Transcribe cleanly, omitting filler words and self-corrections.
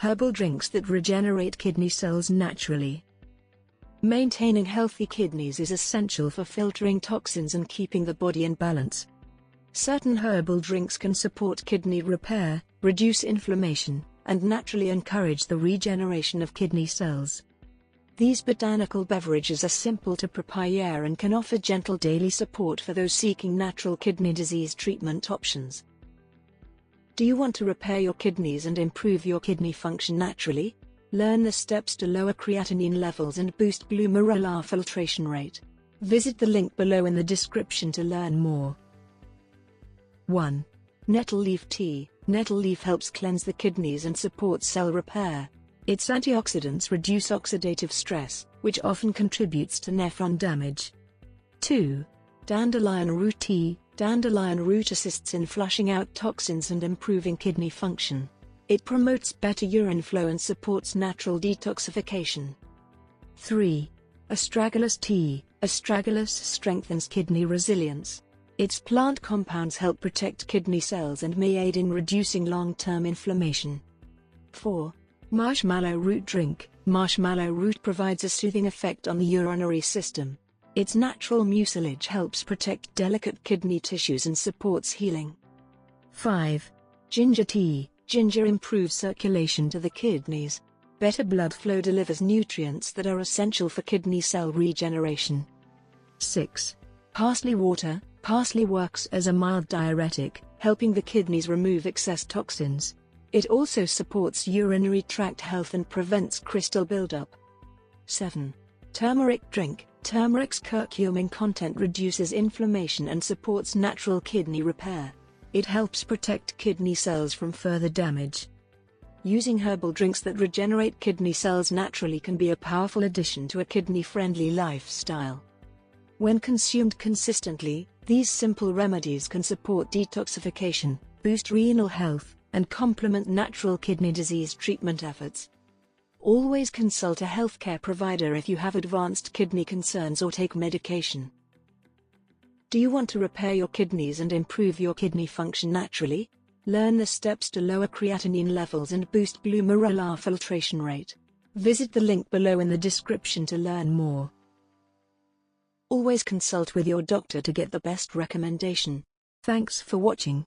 Herbal drinks that regenerate kidney cells naturally. Maintaining healthy kidneys is essential for filtering toxins and keeping the body in balance. Certain herbal drinks can support kidney repair, reduce inflammation, and naturally encourage the regeneration of kidney cells. These botanical beverages are simple to prepare and can offer gentle daily support for those seeking natural kidney disease treatment options. Do you want to repair your kidneys and improve your kidney function naturally? Learn the steps to lower creatinine levels and boost glomerular filtration rate. Visit the link below in the description to learn more. 1. Nettle leaf tea. Nettle leaf helps cleanse the kidneys and supports cell repair. Its antioxidants reduce oxidative stress, which often contributes to nephron damage. 2. Dandelion root tea. Dandelion root assists in flushing out toxins and improving kidney function. It promotes better urine flow and supports natural detoxification. 3. Astragalus tea. Astragalus strengthens kidney resilience. Its plant compounds help protect kidney cells and may aid in reducing long-term inflammation. 4. Marshmallow root drink. Marshmallow root provides a soothing effect on the urinary system. Its natural mucilage helps protect delicate kidney tissues and supports healing. 5. Ginger tea. Ginger improves circulation to the kidneys. Better blood flow delivers nutrients that are essential for kidney cell regeneration. 6. Parsley water. Parsley works as a mild diuretic, helping the kidneys remove excess toxins. It also supports urinary tract health and prevents crystal buildup. 7. Turmeric drink. Turmeric's curcumin content reduces inflammation and supports natural kidney repair. It helps protect kidney cells from further damage. Using herbal drinks that regenerate kidney cells naturally can be a powerful addition to a kidney-friendly lifestyle. When consumed consistently, these simple remedies can support detoxification, boost renal health, and complement natural kidney disease treatment efforts. Always consult a healthcare provider if you have advanced kidney concerns or take medication. Do you want to repair your kidneys and improve your kidney function naturally? Learn the steps to lower creatinine levels and boost glomerular filtration rate. Visit the link below in the description to learn more. Always consult with your doctor to get the best recommendation. Thanks for watching.